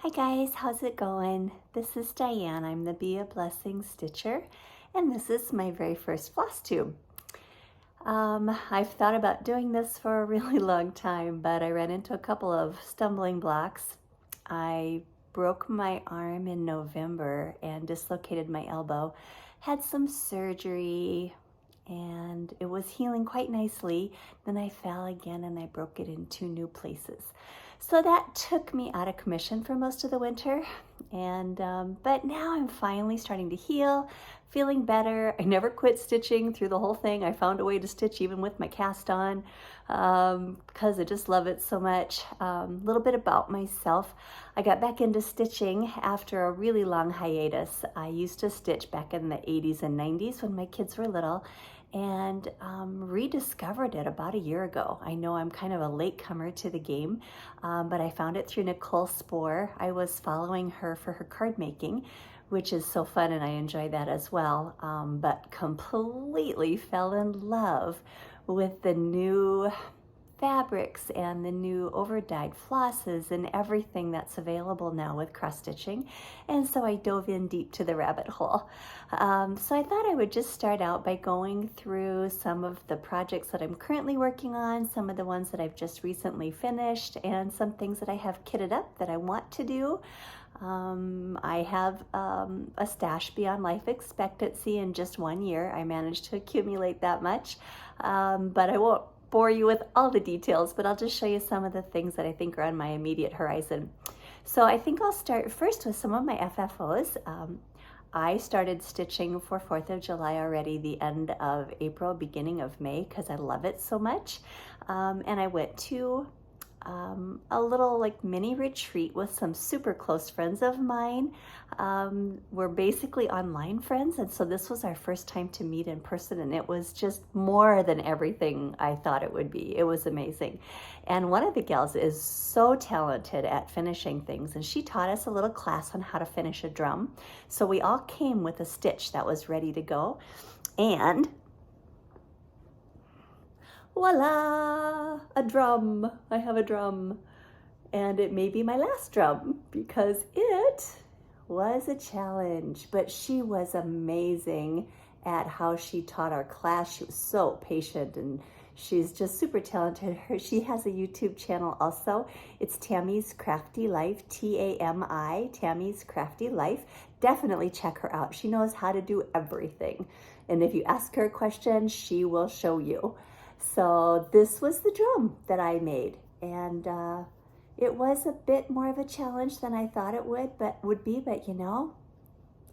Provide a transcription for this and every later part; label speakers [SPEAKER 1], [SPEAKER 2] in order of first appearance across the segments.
[SPEAKER 1] Hi guys, how's it going? This is Diane. I'm the b.a.blessingstitcher, and this is my very first floss tube. I've thought about doing this for a really long time, but I ran into a couple of stumbling blocks. I broke my arm in November and dislocated my elbow. Had some surgery and it was healing quite nicely. Then I fell again and I broke it in 2 new places. So that took me out of commission for most of the winter. And but now I'm finally starting to heal, feeling better. I never quit stitching through the whole thing. I found a way to stitch even with my cast on because I just love it so much. A little bit about myself. I got back into stitching after a really long hiatus. I used to stitch back in the 80s and 90s when my kids were little, and rediscovered it about a year ago. I know I'm kind of a latecomer to the game, but I found it through Nicole Spore. I was following her for her card making, which is so fun, and I enjoy that as well, but completely fell in love with the new fabrics and the new over-dyed flosses and everything that's available now with cross stitching. And so I dove in deep to the rabbit hole. So I thought I would just start out by going through some of the projects that I'm currently working on, some of the ones that I've just recently finished, and some things that I have kitted up that I want to do. I have a stash beyond life expectancy. In just 1 year I managed to accumulate that much, but I won't bore you with all the details, but I'll just show you some of the things that I think are on my immediate horizon. So I think I'll start first with some of my FFOs. I started stitching for 4th of July already, the end of April, beginning of May, because I love it so much. And I went to a little like mini retreat with some super close friends of mine. We're basically online friends, and so this was our first time to meet in person, and it was just more than everything I thought it would be. It was amazing. And one of the gals is so talented at finishing things, and she taught us a little class on how to finish a drum. So we all came with a stitch that was ready to go, and voila, a drum. I have a drum, and it may be my last drum because it was a challenge, but she was amazing at how she taught our class. She was so patient, and she's just super talented. She has a YouTube channel also. It's Tammy's Crafty Life, T-A-M-I, Tammy's Crafty Life. Definitely check her out. She knows how to do everything, and if you ask her a question, she will show you. So this was the drum that I made, and it was a bit more of a challenge than I thought it would be, but you know,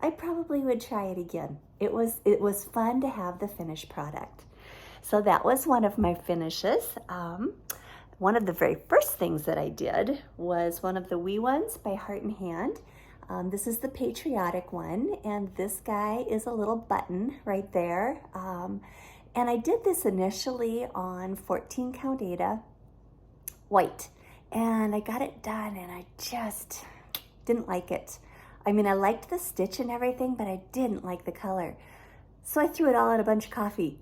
[SPEAKER 1] I probably would try it again. It was fun to have the finished product. So that was one of my finishes. One of the very first things that I did was one of the wee ones by Heart and Hand. This is the Patriotic one, and this guy is a little button right there. And I did this initially on 14 count Aida white, and I got it done, and I just didn't like it. I mean, I liked the stitch and everything, but I didn't like the color. So I threw it all in a bunch of coffee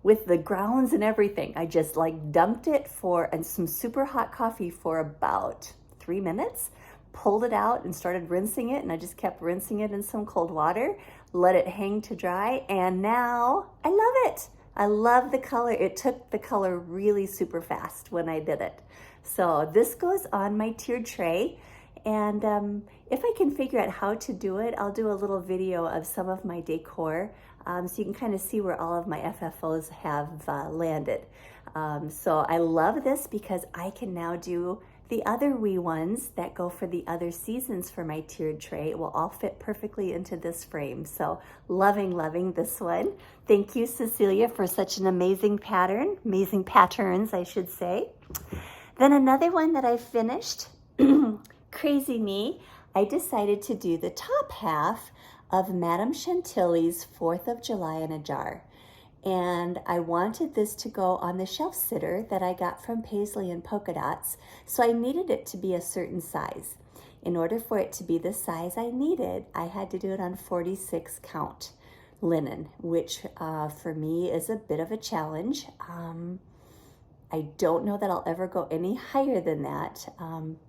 [SPEAKER 1] with the grounds and everything. I just like dumped it in some super hot coffee for about 3 minutes, pulled it out and started rinsing it, and I just kept rinsing it in some cold water, let it hang to dry, and now I love it. I love the color. It took the color really super fast when I did it. So this goes on my tiered tray, and if I can figure out how to do it, I'll do a little video of some of my decor, so you can kind of see where all of my FFOs have landed. So I love this because I can now do the other wee ones that go for the other seasons for my tiered tray. It will all fit perfectly into this frame. So loving this one. Thank you, Cecilia, for such an amazing pattern, amazing patterns, I should say. Then another one that I finished, crazy me, I decided to do the top half of Madame Chantilly's 4th of July in a jar. And I wanted this to go on the shelf sitter that I got from Paisley and Polka Dots, so I needed it to be a certain size. In order for it to be the size I needed, I had to do it on 46 count linen, which for me is a bit of a challenge. I don't know that I'll ever go any higher than that.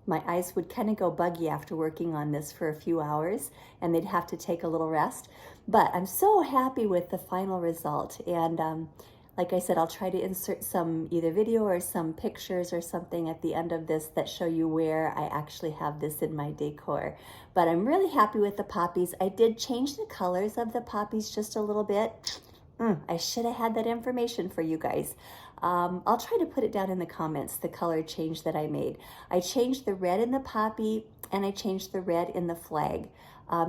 [SPEAKER 1] My eyes would kind of go buggy after working on this for a few hours, and they'd have to take a little rest. But I'm so happy with the final result. And like I said, I'll try to insert some either video or some pictures or something at the end of this that show you where I actually have this in my decor. But I'm really happy with the poppies. I did change the colors of the poppies just a little bit. I should have had that information for you guys. I'll try to put it down in the comments, the color change that I made. I changed the red in the poppy and I changed the red in the flag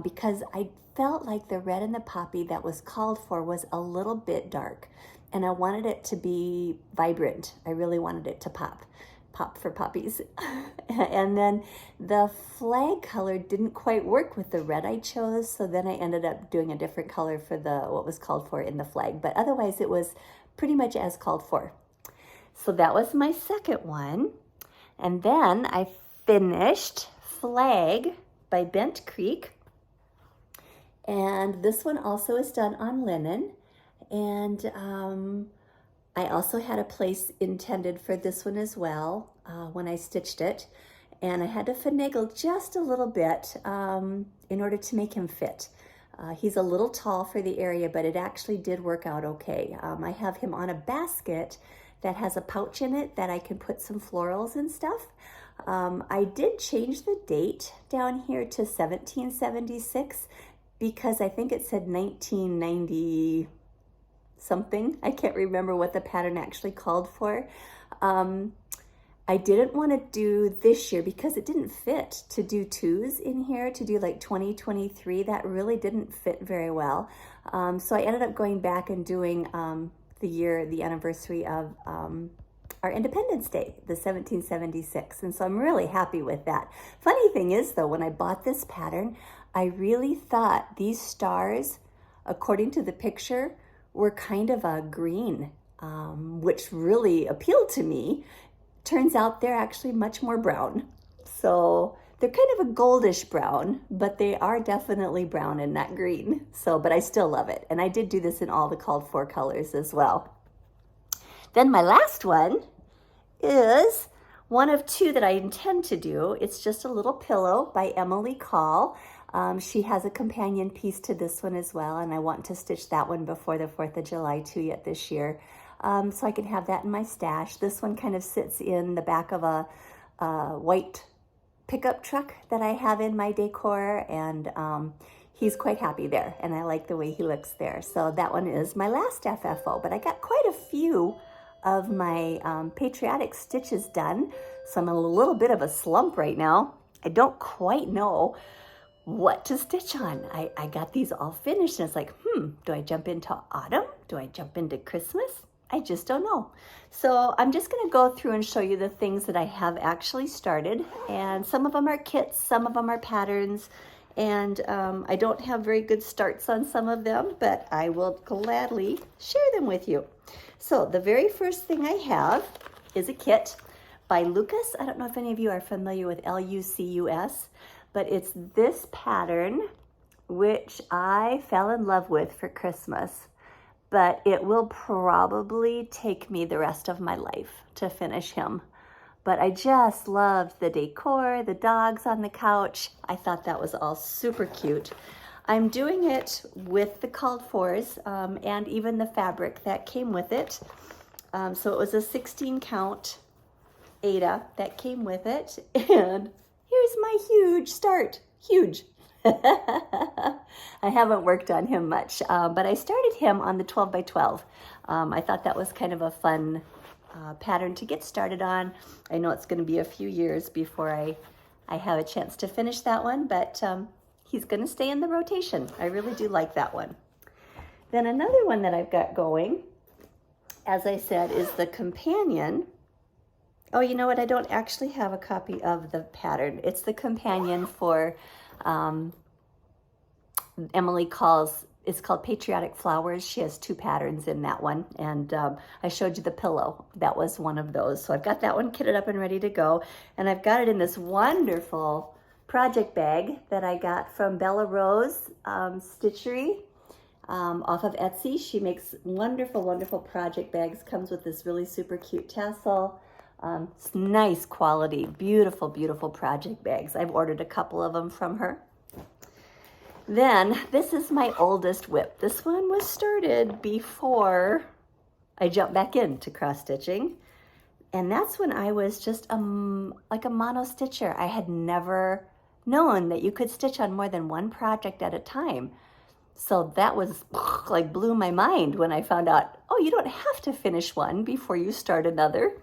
[SPEAKER 1] because I felt like the red in the poppy that was called for was a little bit dark. And I wanted it to be vibrant. I really wanted it to pop for poppies. And then the flag color didn't quite work with the red I chose, so then I ended up doing a different color for what was called for in the flag. But otherwise it was pretty much as called for. So that was my second one. And then I finished Flag by Bent Creek. And this one also is done on linen. And I also had a place intended for this one as well when I stitched it. And I had to finagle just a little bit in order to make him fit. He's a little tall for the area, but it actually did work out okay. I have him on a basket that has a pouch in it that I can put some florals and stuff. I did change the date down here to 1776 because I think it said 1990 something. I can't remember what the pattern actually called for. I didn't want to do this year because it didn't fit to do twos in here, to do like 2023. That really didn't fit very well. So I ended up going back and doing the anniversary of our Independence Day, the 1776. And so I'm really happy with that. Funny thing is though, when I bought this pattern, I really thought these stars, according to the picture, were kind of a green, which really appealed to me. Turns out they're actually much more brown. So they're kind of a goldish brown, but they are definitely brown and not green. So, but I still love it. And I did do this in all the called for colors as well. Then my last one is one of two that I intend to do. It's just a little pillow by Emily Call. She has a companion piece to this one as well, and I want to stitch that one before the 4th of July too yet this year. So I can have that in my stash. This one kind of sits in the back of a white pickup truck that I have in my decor, and he's quite happy there, and I like the way he looks there. So that one is my last FFO, but I got quite a few of my patriotic stitches done, so I'm in a little bit of a slump right now. I don't quite know what to stitch on. I got these all finished, and it's like, do I jump into autumn? Do I jump into Christmas? I just don't know. So I'm just going to go through and show you the things that I have actually started, and some of them are kits, some of them are patterns, and I don't have very good starts on some of them, but I will gladly share them with you. So the very first thing I have is a kit by Lucas. I don't know if any of you are familiar with Lucus, but it's this pattern which I fell in love with for Christmas. But it will probably take me the rest of my life to finish him. But I just loved the decor, the dogs on the couch. I thought that was all super cute. I'm doing it with the called fors and even the fabric that came with it. So it was a 16 count Ada that came with it. And here's my huge start, huge. I haven't worked on him much, but I started him on the 12 by 12. I thought that was kind of a fun pattern to get started on. I know it's going to be a few years before I have a chance to finish that one, but he's going to stay in the rotation. I really do like that one. Then another one that I've got going, as I said, is the companion. Oh, you know what? I don't actually have a copy of the pattern. It's the companion for Emily calls, it's called Patriotic Flowers. She has two patterns in that one, and I showed you the pillow. That was one of those. So I've got that one kitted up and ready to go, and I've got it in this wonderful project bag that I got from Bella Rose Stitchery. off of Etsy. She makes wonderful, wonderful project bags. Comes with this really super cute tassel. It's nice quality, beautiful, beautiful project bags. I've ordered a couple of them from her. Then this is my oldest whip. This one was started before I jumped back into cross stitching. And that's when I was just like a mono stitcher. I had never known that you could stitch on more than one project at a time. So that was like blew my mind when I found out, oh, you don't have to finish one before you start another.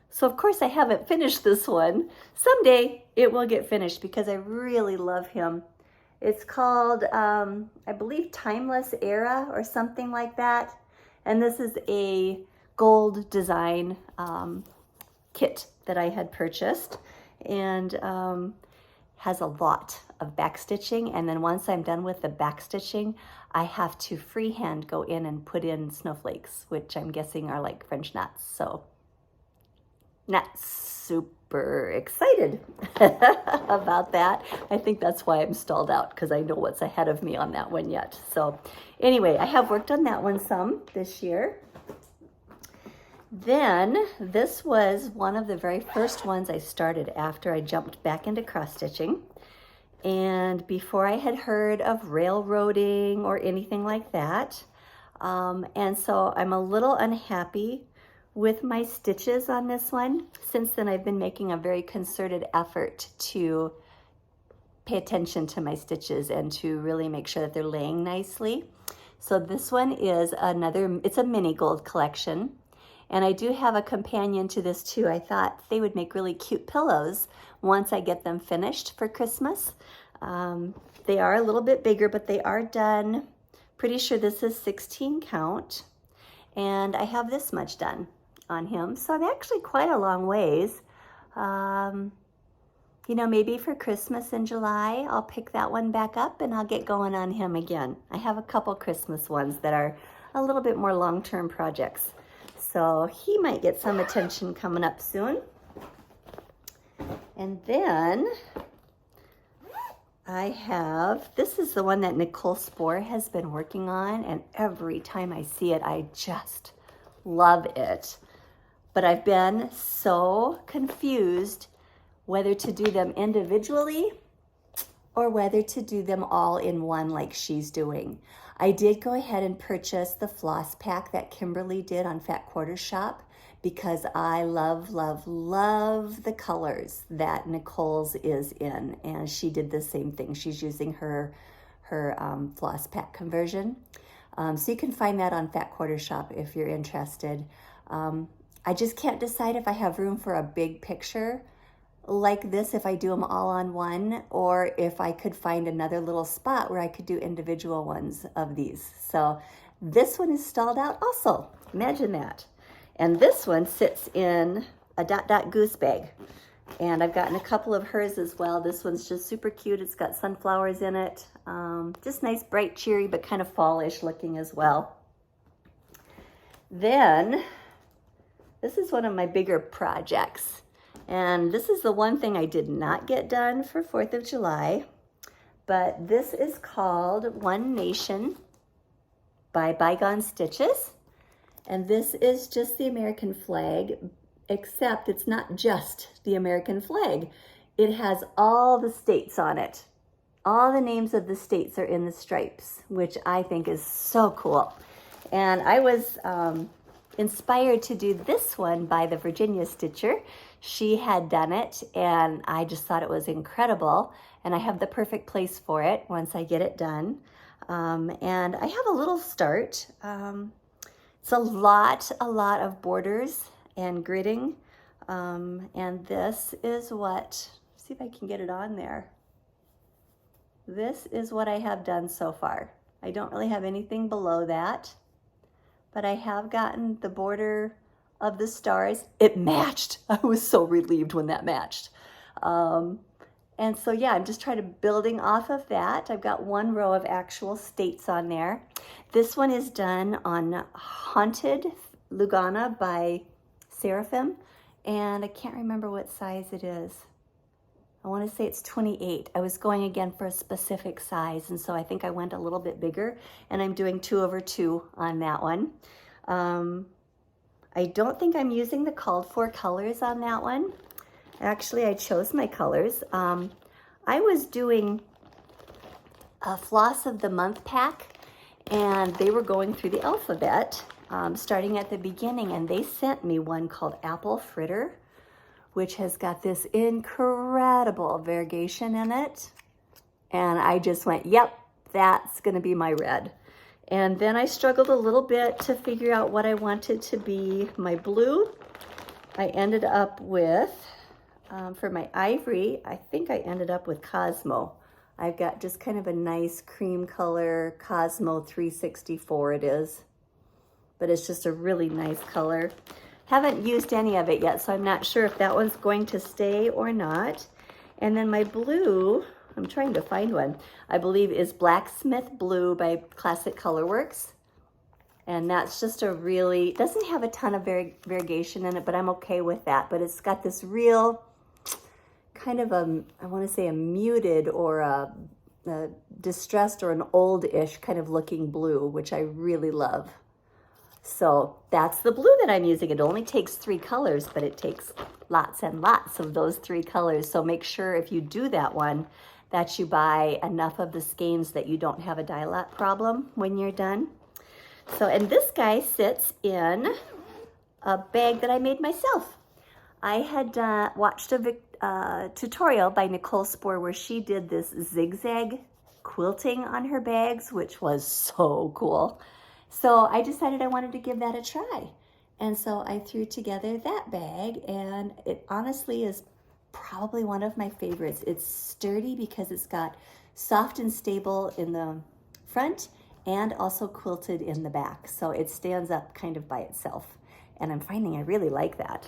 [SPEAKER 1] So of course I haven't finished this one. Someday it will get finished because I really love him. It's called, I believe, Timeless Era or something like that. And this is a gold design kit that I had purchased, and has a lot of back stitching. And then once I'm done with the back stitching, I have to freehand go in and put in snowflakes, which I'm guessing are like French knots. So not super excited about that. I think that's why I'm stalled out, because I know what's ahead of me on that one yet. So anyway, I have worked on that one some this year. Then this was one of the very first ones I started after I jumped back into cross stitching, and before I had heard of railroading or anything like that. And so I'm a little unhappy with my stitches on this one. Since then, I've been making a very concerted effort to pay attention to my stitches and to really make sure that they're laying nicely. So this one is it's a mini gold collection. And I do have a companion to this too. I thought they would make really cute pillows once I get them finished for Christmas. They are a little bit bigger, but they are done. Pretty sure this is 16 count. And I have this much done on him. So I'm actually quite a long ways. You know, maybe for Christmas in July, I'll pick that one back up and I'll get going on him again. I have a couple Christmas ones that are a little bit more long-term projects. So he might get some attention coming up soon. And then I have, this is the one that Nicole Spore has been working on, and every time I see it, I just love it. But I've been so confused whether to do them individually or whether to do them all in one like she's doing. I did go ahead and purchase the floss pack that Kimberly did on Fat Quarter Shop because I love, love, love the colors that Nicole's is in. And she did the same thing. She's using her floss pack conversion. So you can find that on Fat Quarter Shop if you're interested. I just can't decide if I have room for a big picture like this, if I do them all on one, or if I could find another little spot where I could do individual ones of these. So this one is stalled out also. Imagine that. And this one sits in a dot dot goose bag. And I've gotten a couple of hers as well. This one's just super cute. It's got sunflowers in it. Just nice, bright, cheery, but kind of fallish looking as well. Then this is one of my bigger projects. And this is the one thing I did not get done for 4th of July, but this is called One Nation by Bygone Stitches. And this is just the American flag, except it's not just the American flag. It has all the states on it. All the names of the states are in the stripes, which I think is so cool. And I was inspired to do this one by the Virginia Stitcher. She had done it, and I just thought it was incredible. And I have the perfect place for it once I get it done. And I have a little start. It's a lot of borders and gridding. And this is what, see if I can get it on there. This is what I have done so far. I don't really have anything below that, but I have gotten the border of the stars. It matched. I was so relieved when that matched. And so yeah, I'm just trying to building off of that. I've got one row of actual states on there. This one is done on Haunted Lugana by Seraphim, and I can't remember what size it is. I want to say it's 28. I was going again for a specific size, and so I think I went a little bit bigger, and I'm doing 2/2 on that one. I don't think I'm using the called for colors on that one. Actually, I chose my colors. I was doing a floss of the month pack, and they were going through the alphabet, starting at the beginning, and they sent me one called Apple Fritter, which has got this incredible variegation in it. And I just went, yep, that's gonna be my red. And then I struggled a little bit to figure out what I wanted to be my blue. I ended up with, for my ivory, I think I ended up with Cosmo. I've got just kind of a nice cream color, Cosmo 364 it is. But it's just a really nice color. Haven't used any of it yet, so I'm not sure if that one's going to stay or not. And then my blue, I'm trying to find one, I believe is Blacksmith Blue by Classic Colorworks. And that's just a really, doesn't have a ton of variegation in it, but I'm okay with that. But it's got this real kind of a, I want to say a muted or a distressed or an old-ish kind of looking blue, which I really love. So that's the blue that I'm using. It only takes 3 colors, but it takes lots and lots of those 3 colors. So make sure if you do that one, that you buy enough of the skeins that you don't have a dye lot problem when you're done. So, and this guy sits in a bag that I made myself. I had watched a tutorial by Nicole Spore where she did this zigzag quilting on her bags, which was so cool. So I decided I wanted to give that a try. And so I threw together that bag, and it honestly is probably one of my favorites. It's sturdy because it's got soft and stable in the front and also quilted in the back. So it stands up kind of by itself. And I'm finding I really like that.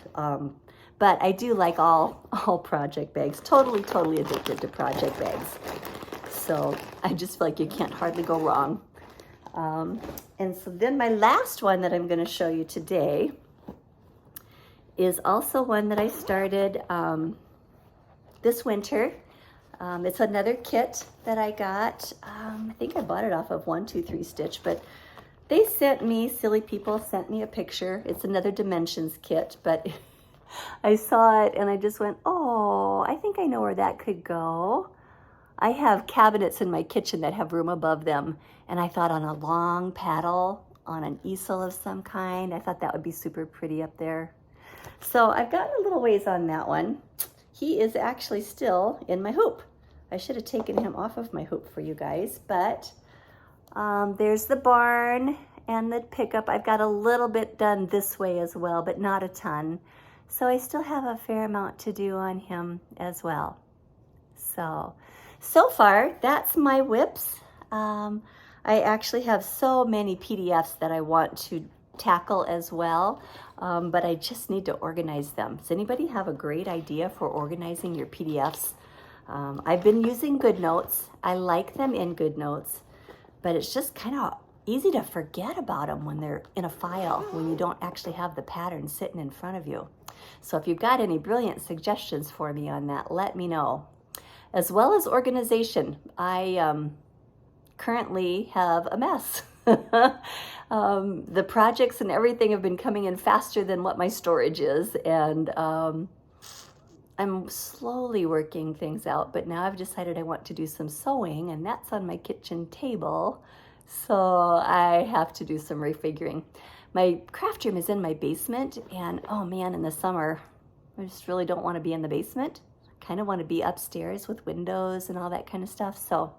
[SPEAKER 1] But I do like all project bags. Totally addicted to project bags. So I just feel like you can't hardly go wrong. And so then my last one that I'm going to show you today is also one that I started this winter. It's another kit that I got. I think I bought it off of 123 Stitch, but they sent me, silly people sent me a picture. It's another Dimensions kit, but I saw it and I just went, oh, I think I know where that could go. I have cabinets in my kitchen that have room above them, and I thought on a long paddle on an easel of some kind, I thought that would be super pretty up there. So I've gotten a little ways on that one. He is actually still in my hoop. I should have taken him off of my hoop for you guys, but there's the barn and the pickup. I've got a little bit done this way as well, but not a ton. So I still have a fair amount to do on him as well. So far, that's my whips. I actually have so many PDFs that I want to tackle as well, but I just need to organize them. Does anybody have a great idea for organizing your PDFs? I've been using GoodNotes. I like them in GoodNotes, but it's just kind of easy to forget about them when they're in a file, when you don't actually have the pattern sitting in front of you. So if you've got any brilliant suggestions for me on that, let me know. As well as organization, I currently have a mess. The projects and everything have been coming in faster than what my storage is, and I'm slowly working things out, but now I've decided I want to do some sewing, and that's on my kitchen table, so I have to do some refiguring. My craft room is in my basement, and oh man, in the summer, I just really don't want to be in the basement. Kind of want to be upstairs with windows and all that kind of stuff. So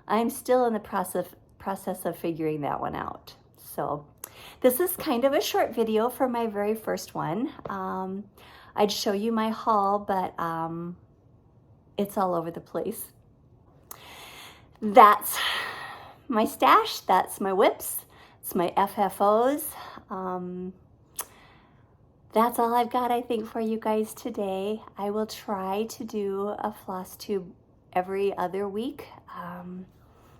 [SPEAKER 1] I'm still in the process of figuring that one out. So this is kind of a short video for my very first one. I'd show you my haul, but it's all over the place. That's my stash. That's my whips. It's my FFOs. That's all I've got, I think, for you guys today. I will try to do a Flosstube every other week.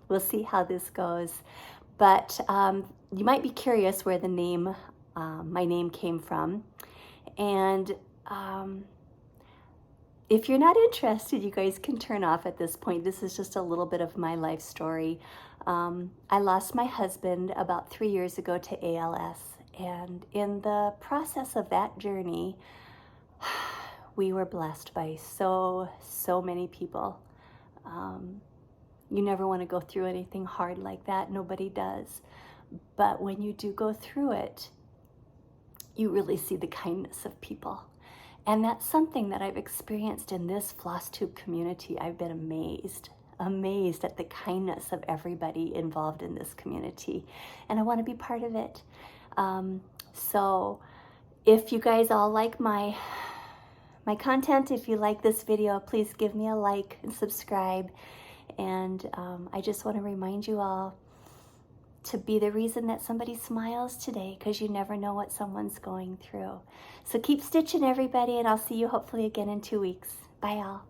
[SPEAKER 1] We'll see how this goes. But you might be curious where the name, my name came from. And if you're not interested, you guys can turn off at this point. This is just a little bit of my life story. I lost my husband about 3 years ago to ALS, and in the process of that journey, we were blessed by so many people. You never want to go through anything hard like that. Nobody does. But when you do go through it, you really see the kindness of people. And that's something that I've experienced in this Flosstube community. I've been amazed at the kindness of everybody involved in this community. And I want to be part of it. So if you guys all like my content, if you like this video, please give me a like and subscribe. And I just want to remind you all to be the reason that somebody smiles today, because you never know what someone's going through. So keep stitching, everybody, and I'll see you hopefully again in 2 weeks. Bye, all.